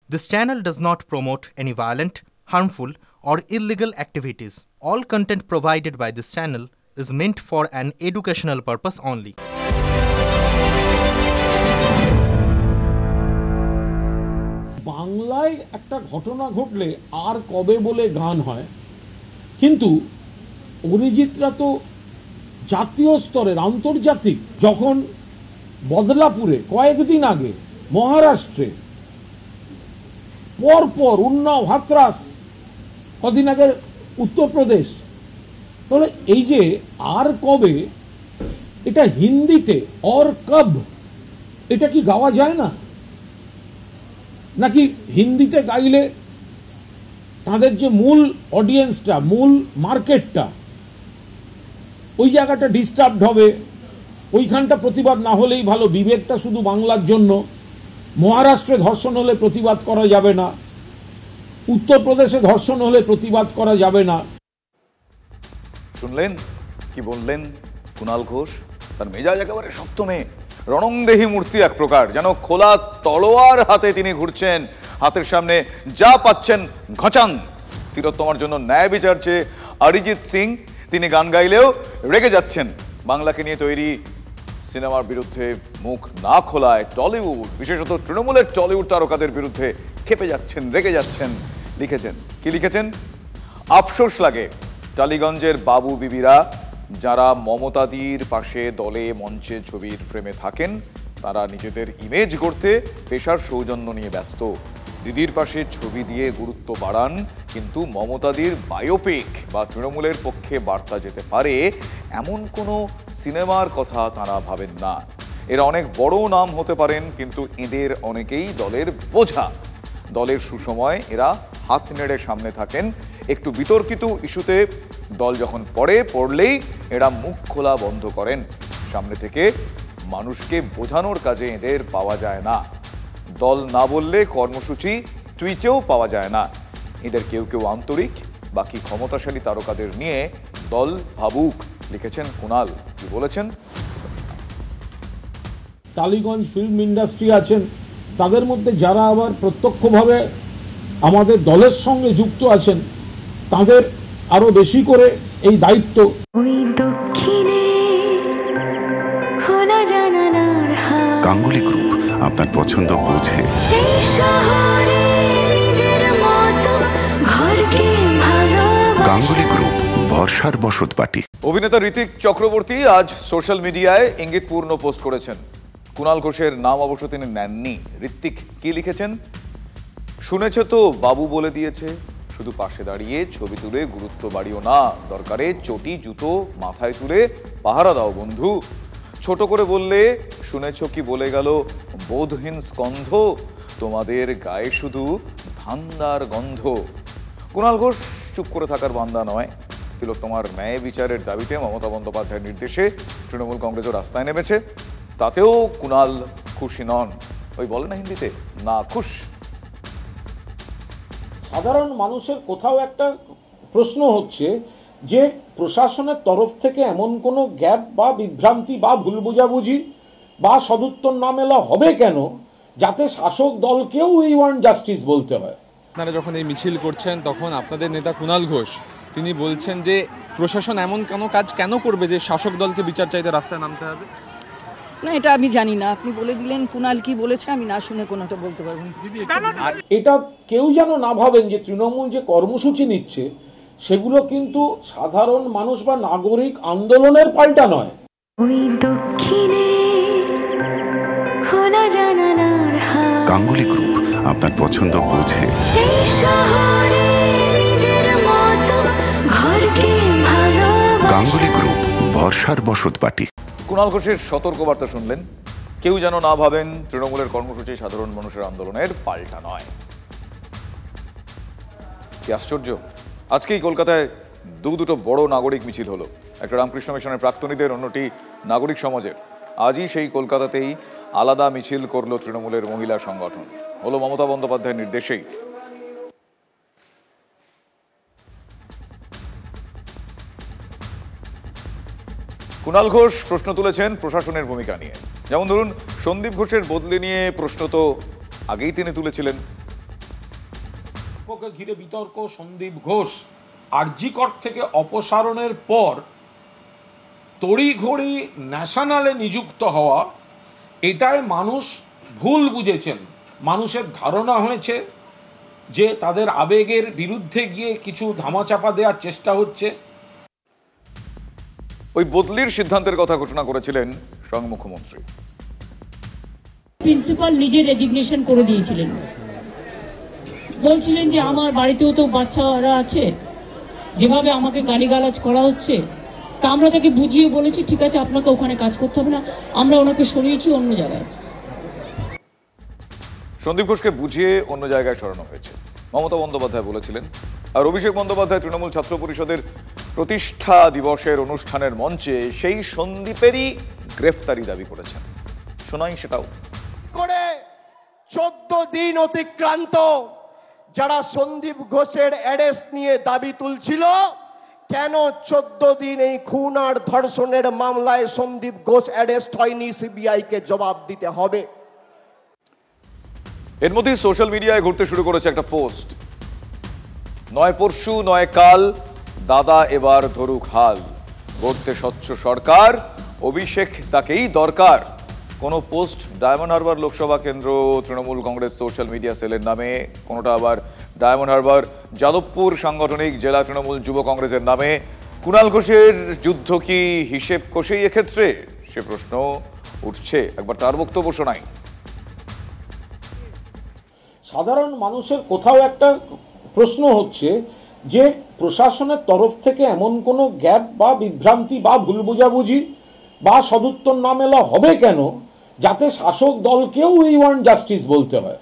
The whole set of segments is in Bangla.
This channel does not promote any violent, harmful, or illegal activities. All content provided by this channel is meant for an educational purpose only. বাংলায় একটা ঘটনা ঘটলে আর কবে বলে গান হয়, কিন্তু অরিজিৎরা তো জাতীয় স্তরের, আন্তর্জাতিক। যখন বদলাপুরে কয়েকদিন আগে মহারাষ্ট্রে পরপর উন্নাও, হাতরাস, কদিন আগে উত্তরপ্রদেশ, তাহলে এই যে আর কবে, এটা হিন্দিতে অর কব, এটা কি গাওয়া যায় না? নাকি হিন্দিতে গাইলে তাদের যে মূল অডিয়েন্সটা, মূল মার্কেটটা, ওই জায়গাটা ডিস্টার্বড হবে, ওইখানটা প্রতিবাদ না হলেই ভালো। বিবেকটা শুধু বাংলার জন্য। মহারাষ্ট্রে ধর্ষণ হলে প্রতিবাদ করা যাবে না, উত্তরপ্রদেশে ধর্ষণ হলে প্রতিবাদ করা যাবে না। শুনলেন কি বললেন কুণাল ঘোষ? তার মেজাজ একেবারে সপ্তমে, রণংদেহী মূর্তি এক প্রকার, যেন খোলা তলোয়ার হাতে তিনি ঘুরছেন। হাতের সামনে যা পাচ্ছেন ঘচাং। তিলোত্তমার জন্য ন্যায় বিচার চেয়ে অরিজিৎ সিং তিনি গান গাইলেও রেগে যাচ্ছেন। বাংলাকে নিয়ে তৈরি সিনেমার বিরুদ্ধে মুখ না খোলায় টলিউড, বিশেষত তৃণমূলের টলিউড তারকাদের বিরুদ্ধে ক্ষেপে যাচ্ছেন, রেগে যাচ্ছেন। লিখেছেন কি লিখেছেন? আফসোস লাগে টালিগঞ্জের বাবু বিবিরা যারা মমতাদির পাশে দলে মঞ্চে ছবির ফ্রেমে থাকেন, তারা নিজেদের ইমেজ গড়তে পেশার সৌজন্য নিয়ে ব্যস্ত। দিদির পাশে ছবি দিয়ে গুরুত্ব বাড়ান, কিন্তু মমতাদির বায়োপিক বা তৃণমূলের পক্ষে বার্তা যেতে পারে এমন কোনো সিনেমার কথা তারা ভাবেন না। এরা অনেক বড় নাম হতে পারেন, কিন্তু এদের অনেকেই দলের বোঝা। দলের সুসময় এরা হাত নেড়ে সামনে থাকেন, একটু বিতর্কিত ইস্যুতে দল যখন পড়লেই এরা মুখ খোলা বন্ধ করেন। সামনে থেকে মানুষকে বোঝানোর কাজে এদের পাওয়া যায় না। দল না বললে কর্মসূচি টুইটেও পাওয়া যায় না। এদের কেউ কেউ আন্তরিক, বাকি ক্ষমতাশালী তারকাদের নিয়ে দল ভাবুক। লিখেছেন কুণাল। কি বলেছেন? টালিগঞ্জ ফিল্ম ইন্ডাস্ট্রি আছেন, তাদের মধ্যে যারা আবার প্রত্যক্ষভাবে আমাদের দলের সঙ্গে যুক্ত আছেন, তাদের আরো বেশি করে এই দায়িত্ব। গাঙ্গুলি গ্রুপ আপনার পছন্দ বোঝে। গাঙ্গুলি গ্রুপ, ভরসার বসতবাটি। অভিনেতা ঋতিক চক্রবর্তী আজ সোশ্যাল মিডিয়ায় ইঙ্গিতপূর্ণ পোস্ট করেছেন। কুণাল ঘোষের নাম অবশ্য তিনি নেননি। ঋতিক কি লিখেছেন? শুনেছ তো বাবু বলে দিয়েছে, শুধু পাশে দাঁড়িয়ে ছবি তুলে গুরুত্ব বাড়িও না, দরকারে চটি জুতো মাথায় তুলে পাহারা দাও বন্ধু। ছোট করে বললে শুনেছ কি বলে গেল বোধহীন স্কন্ধ, তোমাদের গায়ে শুধু ধান্দার গন্ধ। কুণাল ঘোষ চুপ করে থাকার বান্দা নয়। তিলোত্তমার ন্যায় বিচারের দাবিতে মমতা বন্দ্যোপাধ্যায়ের নির্দেশে তৃণমূল কংগ্রেসও রাস্তায় নেমেছে। তাতেও কুণাল খুশি নন। ওই বলে না হিন্দিতে, না খুশ। সাধারণ মানুষের কোথাও একটা প্রশ্ন হচ্ছে যে প্রশাসনের তরফ থেকে এমন কোনো গ্যাপ বা বিভ্রান্তি বা ভুল বোঝাবুঝি বা সদুত্তর না মেলা হবে কেন, যাতে শাসক দলকেও উই ওয়ান্ট জাস্টিস বলতে হয়। আপনারা যখন এই মিছিল করছেন তখন আপনাদের নেতা কুণাল ঘোষ তিনি বলছেন যে প্রশাসন এমন কোনো কাজ কেন করবে যে শাসক দলকে বিচার চাইতে রাস্তায় নামতে হবে? না, এটা আমি জানি না। আপনি বলে দিলেন কুণাল কি বলেছে, আমি না শুনে কোনোটা বলতে পারবো না। এটা কেউ যেন না ভাবেন যে তৃণমূল যে কর্মসূচি নিচ্ছে সেগুলো কিন্তু সাধারণ মানুষ বা নাগরিক আন্দোলনের পাল্টা নয়। গাঙ্গুলি গ্রুপ আপনার পছন্দ বোঝে। গাঙ্গুলি গ্রুপ, ভরসার বসতবাটি। কুণাল ঘোষের সতর্কবার্তা শুনলেন। কেউ যেন না ভাবেন তৃণমূলের কর্মসূচি সাধারণ মানুষের আন্দোলনের পাল্টা নয়। কি আশ্চর্য! আজকেই কলকাতায় দুটো বড় নাগরিক মিছিল হলো। একটা রামকৃষ্ণ মিশনের প্রাক্তনীদের, অন্যটি নাগরিক সমাজের। আজই সেই কলকাতাতেই আলাদা মিছিল করল তৃণমূলের মহিলা সংগঠন। হলো মমতা বন্দ্যোপাধ্যায়ের নির্দেশেই। কুণাল ঘোষ প্রশ্ন তুলেছেন প্রশাসনের ভূমিকা নিয়ে। যেমন ধরুন, সন্দীপ ঘোষের বদলি নিয়ে প্রশ্ন তো আগেই তিনি তুলেছিলেন। বাক্যকে ঘিরে বিতর্ক। সন্দীপ ঘোষ আরজি কর থেকে অপসারণের পর তড়িঘড়ি ন্যাশনালে নিযুক্ত হওয়া, এটাই মানুষ ভুল বুঝেছেন। মানুষের ধারণা হয়েছে যে তাদের আবেগের বিরুদ্ধে গিয়ে কিছু ধামাচাপা দেওয়ার চেষ্টা হচ্ছে। ওই বদলির সিদ্ধান্তের কথা ঘোষণা করেছিলেন স্বয়ং মুখ্যমন্ত্রী। প্রিন্সিপাল নিজে রেজিগনেশন করে দিয়েছিলেন, বলছিলেন যে আমার বাড়িতেও তো বাচ্চারা আছে, যেভাবে আমাকে গালিগালাজ করা হচ্ছে, তা আমরা তাকে বুঝিয়ে বলেছি ঠিক আছে আপনাকে ওখানে কাজ করতে হবে না, আমরা ওনাকে সরিয়েছি অন্য জায়গায়। সন্দীপ ঘোষকে বুঝিয়ে অন্য জায়গায় সরানো হয়েছে, মমতা বন্দ্যোপাধ্যায় বলেছিলেন। আর অভিষেক বন্দ্যোপাধ্যায় তৃণমূল ছাত্র পরিষদের প্রতিষ্ঠা দিবসের অনুষ্ঠানের মঞ্চে সেই সন্দীপেরই গ্রেফতারি দাবি করেছেন। শোনাই সেটাও। করে 14 দিন অতিক্রান্ত, যারা সন্দীপ ঘোষের অ্যারেস্ট নিয়ে দাবি তুলছিল, কেন 14 দিন এই খুন আর ধর্ষণের মামলায় সন্দীপ ঘোষ অ্যারেস্ট হয়নি, সিবিআই কে জবাব দিতে হবে। এর মধ্যে সোশ্যাল মিডিয়ায় ঘুরতে শুরু করেছে একটা পোস্ট, নয় পরশু নয় কাল দাদা এবার ধরুক হাল, গড়তে স্বচ্ছ সরকার, অভিষেক তাকেই দরকার। কোনো পোস্ট ডায়মন্ড হারবার লোকসভা কেন্দ্র তৃণমূল কংগ্রেস সোশ্যাল মিডিয়া সেলের নামে, কোনোটা আবার ডায়মন্ড হারবার যাদবপুর সাংগঠনিক জেলা তৃণমূল যুব কংগ্রেসের নামে। কুণাল ঘোষের যুদ্ধ কি হিসেব কষেই এক্ষেত্রে, সে প্রশ্ন উঠছে। একবার তার বক্তব্য শোনাই। সাধারণ মানুষের কোথাও একটা প্রশ্ন হচ্ছে যে প্রশাসনের তরফ থেকে এমন কোনো গ্যাপ বা বিভ্রান্তি বা ভুল বোঝাবুঝি বা সদুত্তর না মেলা হবে কেন, যাতে শাসক দলকেও উই ওয়ান্ট জাস্টিস বলতে হয়।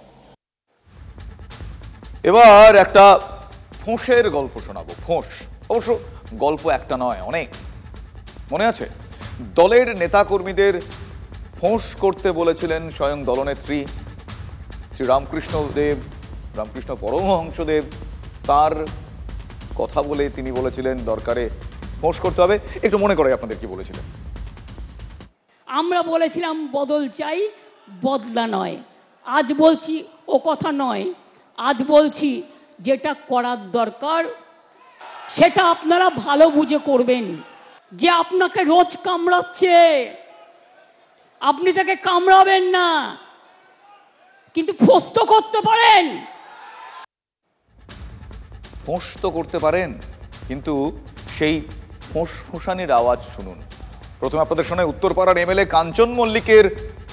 এবার একটা ফোঁসের গল্প শোনাবো। ফোঁস, অবশ্য গল্প একটা নয়, অনেক। মনে আছে, দলের নেতাকর্মীদের ফোঁস করতে বলেছিলেন স্বয়ং দলনেত্রী শ্রী রামকৃষ্ণ পরমহংসদেব। তার কথা বলে তিনি বলেছিলেন দরকারে ফোঁস করতে হবে। একটু মনে করে আপনাদের কি বলেছিলেন। আমরা বলেছিলাম বদল চাই, বদলা নয়। আজ বলছি ও কথা নয়, আজ বলছি যেটা করার দরকার সেটা আপনারা ভালো বুঝে করবেন। যে আপনাকে রোজ কামড়াচ্ছে, আপনি তাকে কামড়াবেন না, কিন্তু ফোঁস তো করতে পারেন। ফোঁস তো করতে পারেন, কিন্তু সেই ফোঁস-ফোঁসানির আওয়াজ শুনুন। প্রথমে আপনাদের শোনায় উত্তরপাড়ার এমএলএ কাঞ্চন মল্লিকের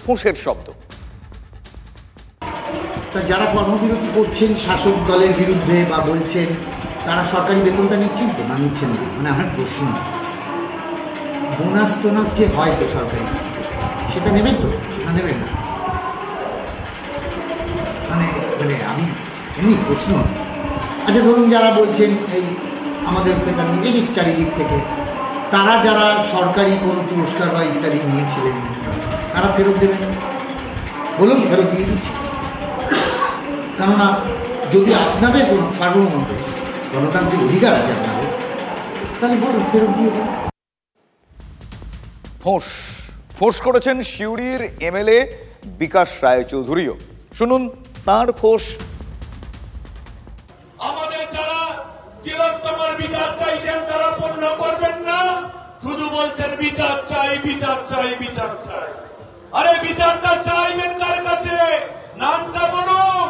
ফোঁসের শব্দ। যারা কর্মবিরতি করছেন শাসক দলের বিরুদ্ধে বা বলছেন, তারা সরকারি বেতনটা নিচ্ছেন তো না নিচ্ছেন না? মানে আমার প্রশ্ন, বোনাস টোনাস যে হয় তো সরকারি, সেটা নেবেন তো না নেবেন না? মানে মানে আমি এমনি প্রশ্ন। আচ্ছা ধরুন যারা বলছেন এই আমাদের এদিক চারিদিক থেকে, তারা যারা সরকারি কোনো পুরস্কার বা ইত্যাদি নিয়েছিলেন, তারা ফেরত দেবেন? বলুন, ফেরত দিয়ে দিচ্ছি। কেননা যদি আপনাদের কোনো সার্বভৌম দেশ, গণতান্ত্রিক অধিকার আছে আপনাদের, তাহলে বলুন ফেরত দিয়ে দেন। ফোঁস ফোঁস করেছেন সিউড়ির এমএলএ বিকাশ রায়চৌধুরীও। শুনুন তাঁর ফোঁস। আমাদের যারা তিলোত্তমার বিচার চাইছেন তারা পূর্ণ করবেন না, শুধু বলছেন বিচার চাই বিচার চাই বিচার চাই। আরে বিচারটা চাইবেন কার কাছে? নামটা বলুন,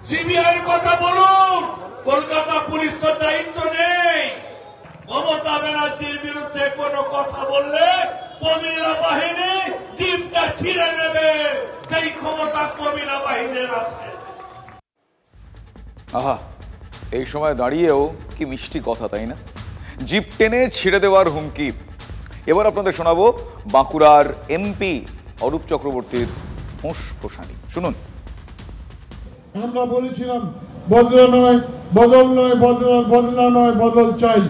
সিবিআইয়ের কথা বলুন। কলকাতা পুলিশ তো দায়িত্ব নেই। মমতা ব্যানার্জির বিরুদ্ধে কোনো কথা বললে কমিলা বাহিনী জিপটা ছিঁড়ে নেবে, সেই ক্ষমতা কমিলা বাহিনীর আছে। আহা, এই সময় দাঁড়িয়েও কি মিষ্টি কথা, তাই না? জিপ টেনে ছিঁড়ে দেওয়ার হুমকি। এবার আপনাদের শোনাবো বাঁকুড়ার এমপি অরূপ চক্রবর্তীর ফোঁস-ফোঁসানি। শুনুন। আমরা বলেছিলাম বদলা নয় বদল নয়, বদলা নয় বদল চাই,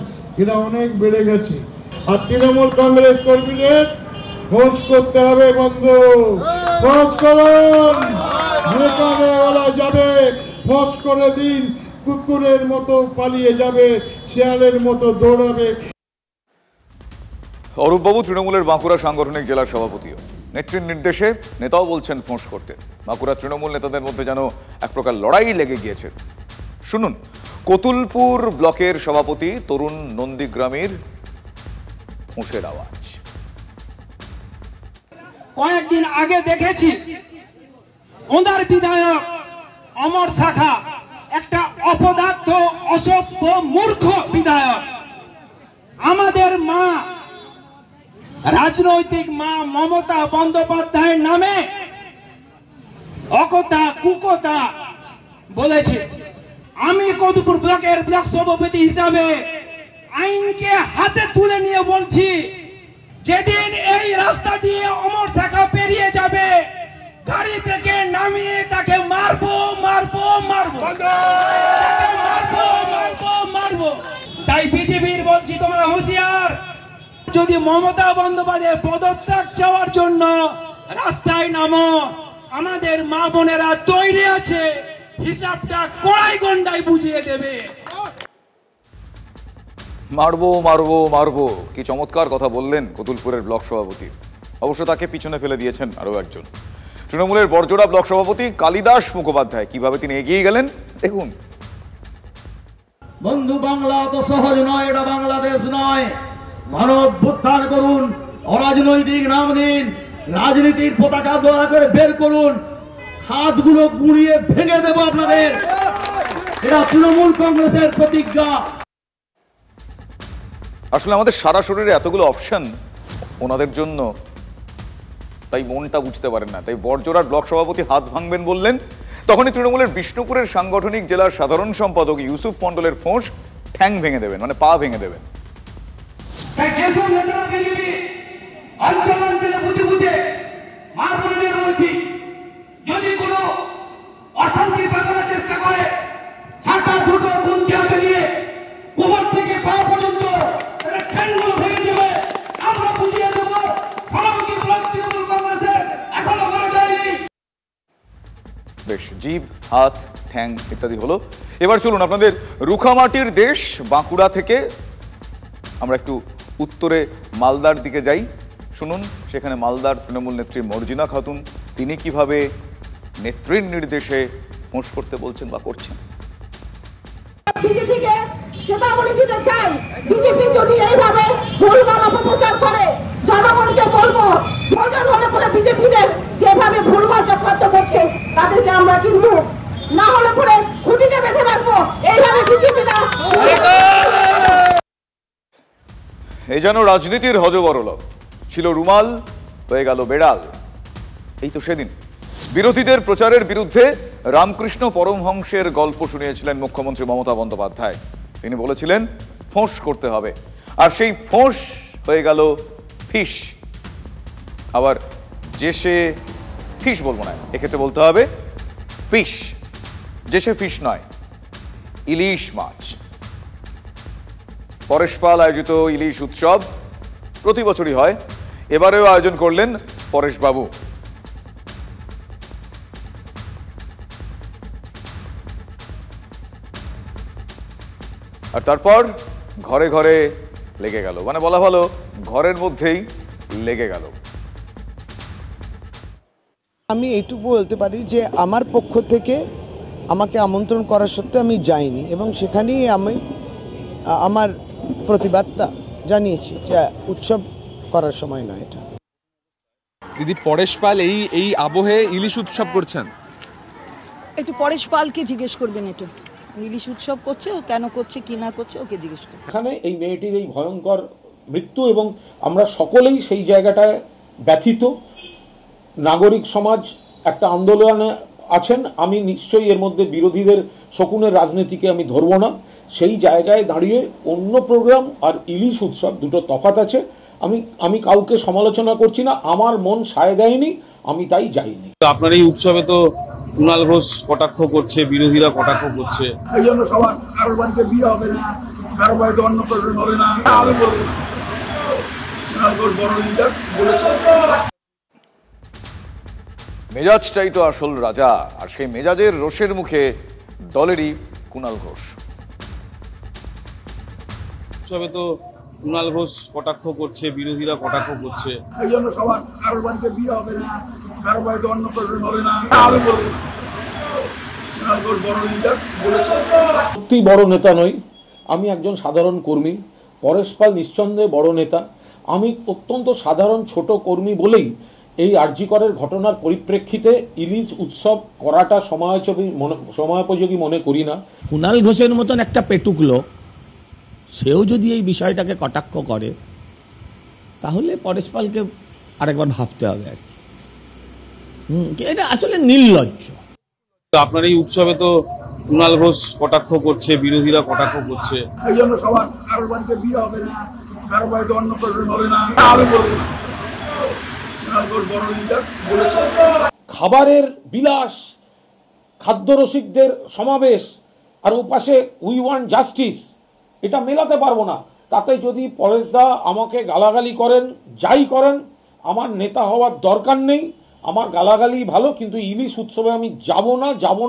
এটা অনেক বেড়ে গেছে। আর তৃণমূল কংগ্রেস কর্মীদের ফোঁস করতে হবে বন্ধ। ফোঁস করুন, যেখানে ওরা যাবে ফোঁস করে দিন। কুকুরের মতো পালিয়ে যাবে, শেয়ালের মতো দৌড়াবে। অরূপবাবু তৃণমূলের বাঁকুড়া সাংগঠনিক জেলার সভাপতিও। নেত্রীর নির্দেশে নেতাও বলছেন ফোঁস করতে। বাঁকুড়া তৃণমূল নেতাদের মধ্যে যেন এক প্রকার লড়াই লেগে গিয়েছে। শুনুন কতুলপুর ব্লকের সভাপতি তরুণ নন্দীগ্রামের ফোঁসের আওয়াজ। কয়েকদিন আগে দেখেছি ওনার বিধায়ক অমর শাখা একটা অপদার্থ অসভ্য মূর্খ বিধায়ক। আমাদের মা রাজনৈতিক মা মমতা বন্দ্যোপাধ্যায়ের নামে অকথা কুকথা বলেছে। আমি কতুলপুর ব্লকের ব্লক সভাপতি হিসাবে আইনকে হাতে তুলে নিয়ে বলছি, যেদিন এই রাস্তা দিয়ে অমর শাখা পেরিয়ে যাবে গাড়ি থেকে নামিয়ে তাকে মারবো মারবো মারবো মারবো মারবো মারবো। তাই বিজেপির বলছি তোমরা হুঁশিয়ার, যদি মমতা বন্দ্যোপাধ্যায়ের পদত্যাগ চাওয়ার জন্য রাস্তায় নামো, আমাদের মা বোনেরা তৈরি আছে, হিসাবটা কড়াই গন্ডায় বুঝিয়ে দেবে। মারবো মারবো মারবো, কি চমৎকার কথা বললেন কতুলপুরের ব্লক সভাপতি। অবশ্য তাকে পিছনে ফেলে দিয়েছেন আরো একজন, তৃণমূলের বরজোড়া ব্লক সভাপতি কালিদাস মুখোপাধ্যায়। কিভাবে তিনি এগিয়ে গেলেন দেখুন। বন্ধু, বাংলা তো সহজ নয়, এটা বাংলাদেশ নয়। মানব উত্থান করুন, অরাজনৈতিক নাম দিন, রাজনীতির পতাকা দয়া করে বের করুন, হাতগুলো গুঁড়িয়ে ভেঙে দেব আপনাদের। এটা তৃণমূল কংগ্রেসের প্রতিজ্ঞা। আসলে আমাদের সারা শরীরে এতগুলো অপশন ওনাদের জন্য, তাই মনটা বুঝতে পারেন না। তাই বরজোড়ার ব্লক সভাপতি হাত ভাঙবেন বললেন, তখনই তৃণমূলের বিষ্ণুপুরের সাংগঠনিক জেলার সাধারণ সম্পাদক ইউসুফ মন্ডলের ফোঁস ঠ্যাং ভেঙে দেবেন, মানে পা ভেঙে দেবেন। যদি কোনো অশান্তি বাঁধানোর চেষ্টা করে, ছাতা ছোট গুনকে হাতে নিয়ে কোমর থেকে পা পর্যন্ত ঠ্যাংগুলো ভেঙে দেবে, আমরা বুঝিয়ে দেব। সভাপতি ব্লক তৃণমূল কংগ্রেসের এখনো করা যায়নি। বেশ, জিভ, হাত, ঠ্যাং ইত্যাদি হলো। এবার চলুন আপনাদের রুখামাটির দেশ বাঁকুড়া থেকে আমরা একটু উত্তরে মালদার দিকে যাই। শুনুন সেখানে মালদার তৃণমূল নেত্রী মর্জিনা খাতুন তিনি কিভাবে নেত্রীর নির্দেশে ফোঁস করতে বলছেন বা করছেন। বিজেপিকে চেতাবনী দিতে চাই, বিজেপি যদি এইভাবে ভুলভাল অপপ্রচার করে, জনগণকে বলবো প্রয়োজন হলে পরে বিজেপিদের যেভাবে ভুলভাল চক্রান্ত করছে তাদেরকে আমরা কিন্তু না হলে পরে খুঁটিতে বেঁধে রাখবো। এইভাবে বিজেপিরা এই যেন রাজনীতির হজবরল, ছিল রুমাল হয়ে গেল বেড়াল। এই তো সেদিন বিরোধীদের প্রচারের বিরুদ্ধে রামকৃষ্ণ পরমহংসের গল্প শুনিয়েছিলেন মুখ্যমন্ত্রী মমতা বন্দ্যোপাধ্যায়। তিনি বলেছিলেন ফোঁস করতে হবে, আর সেই ফোঁস হয়ে গেল ফিস। আবার যে সে ফিস বলবো না, এক্ষেত্রে বলতে হবে ফিশ। যে সে ফিশ নয়, ইলিশ মাছ। পরেশ পাল আয়োজিত ইলিশ উৎসব প্রতি বছরই হয়, এবারেও আয়োজন করলেন পরেশবাবু। আর তারপর ঘরে ঘরে লেগে গেল, মানে বলা ভালো ঘরের মধ্যেই লেগে গেল। আমি এইটুকু বলতে পারি যে আমার পক্ষ থেকে আমাকে আমন্ত্রণ করা সত্ত্বেও আমি যাইনি, এবং সেখানেই আমি আমার প্রতিবাদটা জানিয়েছি যে উৎসব করার সময় নয় এটা। দিদি, পরেশ পাল এই আবহে ইলিশ উৎসব করছেন, একটু পরেশ পালকে জিজ্ঞেস করবেন, এটা ইলিশ উৎসব করছে, ও কেন করছে কি না করছে ওকে জিজ্ঞেস করবেন। এখানে এই মেয়েটির এই ভয়ঙ্কর মৃত্যু, এবং আমরা সকলেই সেই জায়গাটায় ব্যথিত। নাগরিক সমাজ একটা আন্দোলনে আছেন, আমি নিশ্চয়ই এর মধ্যে বিরোধীদের শকুনের রাজনীতিকে আমি ধরব না। সেই জায়গায় দাঁড়িয়ে অন্য প্রোগ্রাম আর ইলিশ উৎসব দুটো তফাৎ আছে। আমি কাউকে সমালোচনা করছি না, আমার মন সায় দেয়নি, আমি তাই যাইনি। আপনার এই উৎসবে তো কুণাল ঘোষ কটাক্ষ করছে, বিরোধীরা কটাক্ষ করছে, এই জন্য সবার কারোর বাড়িতে বিয়ে হবে না, কারোর বাড়িতে অন্নপ্রাশন হবে না। আমি বলবো কুণাল ঘোষ বড় লিডার বলেছে। মেজাজটাই তো আসল রাজা, আর সেই মেজাজের রোষের মুখে দলেরই কুণাল ঘোষ। উৎসবে তো কুণাল ঘোষ কটাক্ষ করছে, বিরোধীরা কটাক্ষ করছে, এই জন্য সবার কারোর বাড়িতে বিয়ে হবে না, কারোর বাড়িতে অন্নপ্রাশন হবে না। আমি বলবো সত্যি বড় নেতা নই, আমি একজন সাধারণ কর্মী। পরেশ পাল নিঃসন্দেহে বড় নেতা, আমি অত্যন্ত সাধারণ ছোট কর্মী বলেই এই আরজিকরের ঘটনার পরিপ্রেক্ষিতে ইলিশ উৎসব করাটা সময়োপযোগী মনে করি না। কুণাল ঘোষের মতন একটা পেটুক লোক, সেও যদি এই বিষয়টাকে কটাক্ষ করে তাহলে পরেশ পালকে আরেকবার ভাবতে হবে আর কি। এটা আসলে নির্লজ্জ। আপনার এই উৎসবে তো কুণাল ঘোষ কটাক্ষ করছে, বিরোধীরা কটাক্ষ করছে। এই জন্য সবার কারোর বাড়িতে বিয়ে হবে না, কারোর বাড়িতে অন্নপ্রাশন হবে না। আমি বলবো খাবারের বিলাস, খাদ্যরসিকদের সমাবেশ, আর ওপাশে উই ওয়ান্ট জাস্টিস, এটা মেলাতে পারবো না। তাতে যদি পরেশদা আমাকে গালাগালি করেন, যাই করেন, আমার নেতা হওয়ার দরকার নেই। আমার গালাগালি ভালো, কিন্তু ইলিশ উৎসবে আমি যাব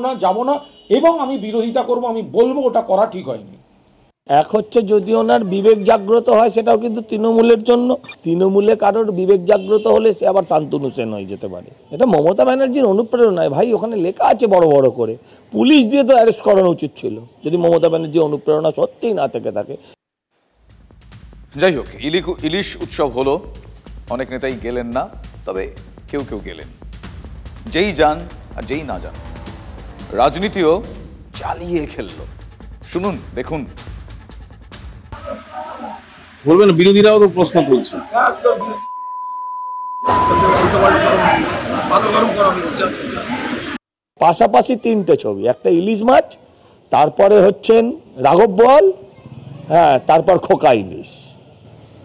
না এবং আমি বিরোধিতা করব। আমি বলবো ওটা করা ঠিক হয়নি। এক হচ্ছে যদি ওনার বিবেক জাগ্রত হয়, সেটাও কিন্তু তৃণমূলের জন্য। তৃণমূলে কারোর বিবেক জাগ্রত হলে সে আবার শান্তনু সেন হয়ে যেতে পারে। এটা মমতা ব্যানার্জির অনুপ্রেরণায় ভাই, ওখানে লেখা আছে বড় বড় করে। পুলিশ দিয়ে তো অ্যারেস্ট করানো উচিত ছিল যদি মমতা ব্যানার্জির অনুপ্রেরণা সত্যিই না থেকে থাকে। যাই হোক, ইলিশ উৎসব হলো, অনেক নেতাই গেলেন না, তবে কেউ কেউ গেলেন। যেই যান আর যেই না যান, রাজনীতিও চালিয়ে খেললো। শুনুন, দেখুন। বলবেন বিরোধীরাও তো প্রশ্ন তুলছে। পাশাপাশি তিনটে ছবি, একটা ইলিশ মাছ, তারপরে হচ্ছেন রাঘব বোয়াল, হ্যাঁ, তারপর খোকা ইলিশ।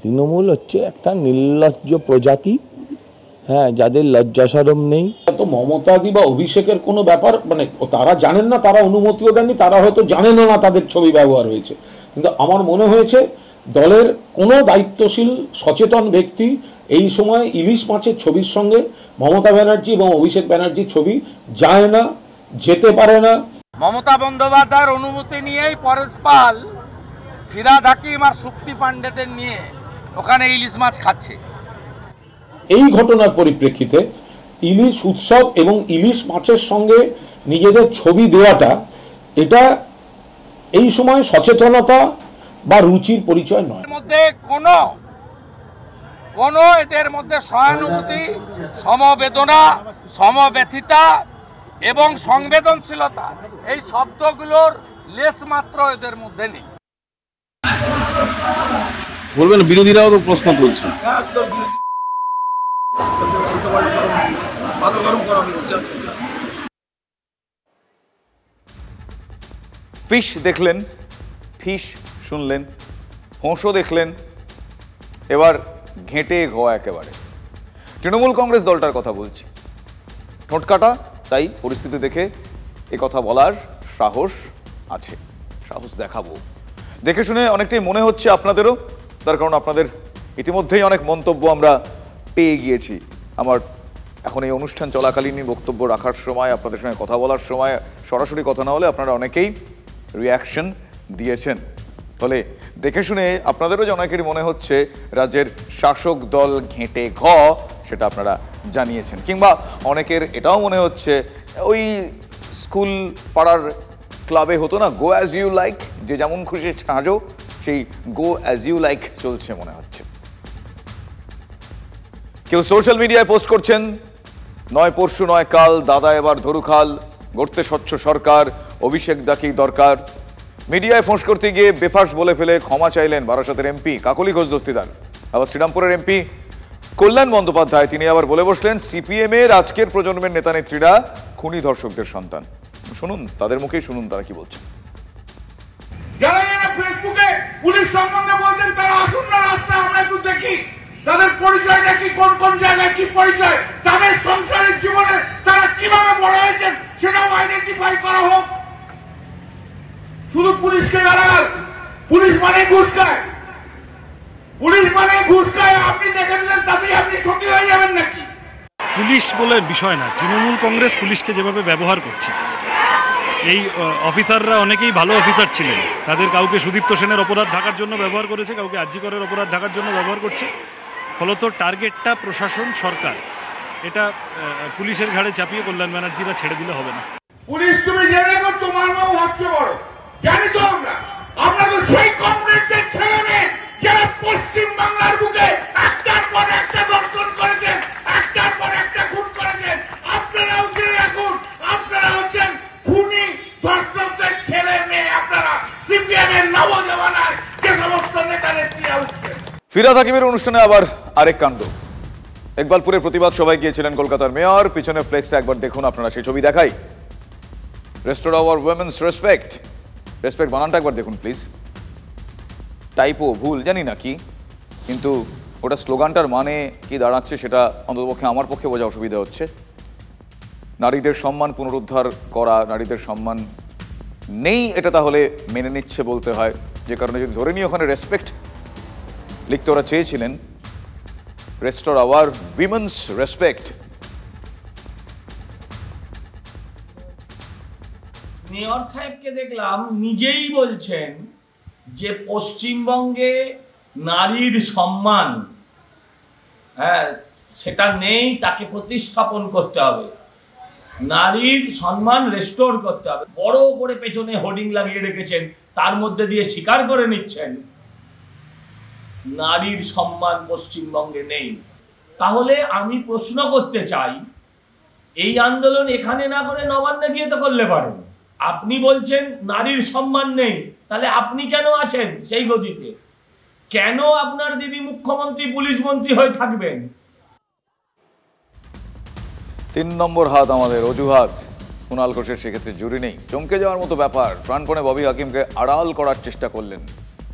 তৃণমূল হচ্ছে একটা নির্লজ্জ প্রজাতি, হ্যাঁ, যাদের লজ্জা শরম নেই। তো মমতাদি বা অভিষেকের কোনো ব্যাপার মানে তারা জানেন না, তারা অনুমতিও দেননি, তারা হয়তো জানেনও না তাদের ছবি ব্যবহার হয়েছে। কিন্তু আমার মনে হয়েছে দলের কোনো দায়িত্বশীল সচেতন ব্যক্তি এই সময় ইলিশ মাছের ছবির সঙ্গে মমতা ব্যানার্জি এবং অভিষেক ব্যানার্জির ছবি যায় না, যেতে পারে না। মমতা বন্দ্যোপাধ্যায়ের অনুমতি নিয়েই পরেশ পাল ফিরাদ হাকিম আর শক্তি পাণ্ডেদের নিয়ে ওখানে ইলিশ মাছ খাচ্ছে। এই ঘটনার পরিপ্রেক্ষিতে ইলিশ উৎসব এবং ইলিশ মাছের সঙ্গে নিজেদের ছবি দেওয়াটা, এটা এই সময় সচেতনতা বা রুচির পরিচয় নয়। মধ্যে কোন এদের মধ্যে সহানুভূতি, সমবেদনা, সমব্যথিতা এবং সংবেদনশীলতা, এই শব্দগুলোর লেশ মাত্র এদের মধ্যে নেই। বলবেন বিরোধীরাও তো প্রশ্ন তুলছে। ফিশ দেখলেন, ফিশ শুনলেন, হোঁসও দেখলেন, এবার ঘেঁটে ঘোয়া একেবারে। তৃণমূল কংগ্রেস দলটার কথা বলছি। ঠোঁটকাটা, তাই পরিস্থিতি দেখে এ কথা বলার সাহস আছে, সাহস দেখাবো। দেখে শুনে অনেকটাই মনে হচ্ছে আপনাদেরও, তার কারণ আপনাদের ইতিমধ্যেই অনেক মন্তব্য আমরা পেয়ে গিয়েছি। আমার এখন এই অনুষ্ঠান চলাকালীনই বক্তব্য রাখার সময়, আপনাদের সঙ্গে কথা বলার সময়, সরাসরি কথা না হলে আপনারা অনেকেই রিয়াকশন দিয়েছেন। ফলে দেখে শুনে আপনাদেরও যে অনেকেরই মনে হচ্ছে রাজ্যের শাসক দল ঘেঁটে ঘ, সেটা আপনারা জানিয়েছেন। কিংবা অনেকের এটাও মনে হচ্ছে ওই স্কুল পাড়ার ক্লাবে হতো না, গো অ্যাজ ইউ লাইক, যে যেমন খুশি সাজো, সেই গো অ্যাজ ইউ লাইক চলছে মনে হচ্ছে। কেউ সোশ্যাল মিডিয়ায় পোস্ট করছেন, নয় পরশু নয় কাল, দাদা এবার ধরুখাল, গড়তে স্বচ্ছ সরকার, অভিষেক দাকেই দরকার। মিডিয়ায় ফোঁস করতে গিয়ে বেফাস বলে ফেলে ক্ষমা চাইলেন বারাসতের এমপি কাকলি ঘোষ দস্তিদার। আবার শ্রীরামপুরের এমপি কল্যাণ বন্দ্যোপাধ্যায়, তিনি আবার বলে বসলেন সিপিএম এর আজকের প্রজন্মের নেতা নেত্রীরা খুনি ধর্ষকদের সন্তান। শুনুন তাদের মুখেই, শুনুন তারা কি বলছেন। যারা ফেসবুকে পুলিশ সম্বন্ধে বলছেন তারা আসুন না রাস্তায়, আমরা একটু দেখি তাদের পরিচয়টা কি, কোন কোন জায়গায় কি পরিচয়, তাদের সংসারের জীবনে তারা কিভাবে বড় হয়েছেন সেটাও আইডেন্টিফাই করা হোক। শুধু পুলিশকে গালাগাল, পুলিশ মানে ঘুষ খায়, পুলিশ মানে ঘুষ খায়, আপনি দেখে দিলেন তাতেই আপনি সত্যি হয়ে যাবেন নাকি? পুলিশ বলে বিষয় না, তৃণমূল কংগ্রেস পুলিশকে যেভাবে ব্যবহার করছে, এই অফিসাররা অনেকেই ভালো অফিসার ছিলেন, তাদের কাউকে সুদীপ্ত সেনের অপরাধ ঢাকার জন্য ব্যবহার করেছে, কাউকে আরজিকরের অপরাধ ঢাকার জন্য ব্যবহার করছে। ফলত টার্গেটটা প্রশাসন, সরকার, এটা পুলিশের ঘাড়ে চাপিয়ে কল্যাণ ব্যানার্জিরা ছেড়ে দিলে হবে না। পুলিশ তুমি জেনে রাখো, তোমার বাবু হচ্ছে বড়, জানি তো আমরা তো সেই কমরেডদের ছেলে মেয়ে যারা পশ্চিম বাংলার বুকে একটার পর একটা দর্শন করেছেন, একটার পর একটা খুন করেছেন। আপনারাও জেনে রাখুন, আপনারা হচ্ছেন খুনি ধর্ষকদের ছেলে মেয়ে। আপনারা সিপিএম এর নবজওয়ানায় যে সমস্ত নেতা নেত্রীরা উঠছেন। ফিরাদ হাকিমের অনুষ্ঠানে আবার আরেক কাণ্ড। ইকবালপুরের প্রতিবাদ সভায় গিয়েছিলেন কলকাতার মেয়র। পিছনে ফ্লেক্সটা একবার দেখুন, আপনারা সেই ছবি দেখাই। Restore our women's respect, respect বানানটা একবার দেখুন প্লিজ। টাইপো ভুল জানি না কি, কিন্তু ওটা স্লোগানটার মানে কি দাঁড়াচ্ছে সেটা অন্ততপক্ষে আমার পক্ষে বোঝা অসুবিধা হচ্ছে। নারীদের সম্মান পুনরুদ্ধার করা, নারীদের সম্মান নেই এটা তাহলে মেনে নিচ্ছে বলতে হয়, যে কারণে যদি ধরে নিয়ে ওখানে রেসপেক্ট লিখতে ওরা চেয়েছিলেন, restore our women's respect. Mayor সাহেবকে দেখলাম নিজেই বলছেন যে পশ্চিমবঙ্গে নারীর সম্মান সেটা নেই, তাকে প্রতিস্থাপন করতে হবে, নারীর সম্মান রেস্টোর করতে হবে। বড় করে পেছনে হোর্ডিং লাগিয়ে রেখেছেন, তার মধ্যে দিয়ে স্বীকার করে নিচ্ছেন নারীর সম্মান পশ্চিমবঙ্গে নেই। তাহলে আমি প্রশ্ন করতে চাই, এই আন্দোলন এখানে না করে নবান্নে গিয়ে তো করলে পারেন। আপনি বলছেন নারীর সম্মান নেই, তাহলে আপনি কেন আছেন সেই গদিতে? কেন আপনার দিদি মুখ্যমন্ত্রী পুলিশ মন্ত্রী হয়ে থাকবেন? 3 নম্বর হাত আমাদের অজুহাত। কুণাল ঘোষের সেক্ষেত্রে জুরি নেই, চমকে যাওয়ার মতো ব্যাপার। প্রাণপণে ববি হাকিমকে আড়াল করার চেষ্টা করলেন,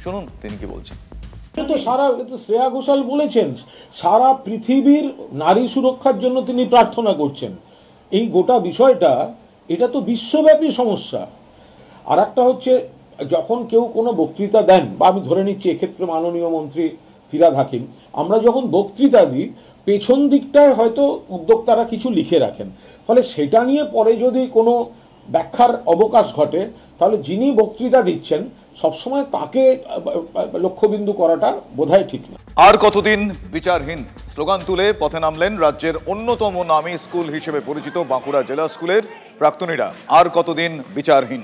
শুনুন তিনি কি বলছেন। শ্রেয়া ঘোষাল বলেছেন সারা পৃথিবীর নারী সুরক্ষার জন্য তিনি প্রার্থনা করছেন। এই গোটা বিষয়টা এটা তো বিশ্বব্যাপী সমস্যা। আর একটা হচ্ছে, যখন কেউ কোনো বক্তৃতা দেন, বা আমি ধরে নিচ্ছি এক্ষেত্রে মাননীয় মন্ত্রী ফিরহাদ হাকিম, আমরা যখন বক্তৃতা দিই পেছন দিকটায় হয়তো উদ্যোক্তারা কিছু লিখে রাখেন, ফলে সেটা নিয়ে পরে যদি কোনো ব্যাখ্যার অবকাশ ঘটে, তাহলে যিনি বক্তৃতা দিচ্ছেন সবসময় তাকে লক্ষ্যবিন্দু করাটা বোধহয় ঠিক না। আর কতদিন বিচারহীন স্লোগান তুলে পথে নামলেন রাজ্যের অন্যতম নামী স্কুল হিসেবে পরিচিত বাঁকুড়া জেলা স্কুলের প্রাক্তনীরা। আর কতদিন বিচারহীন।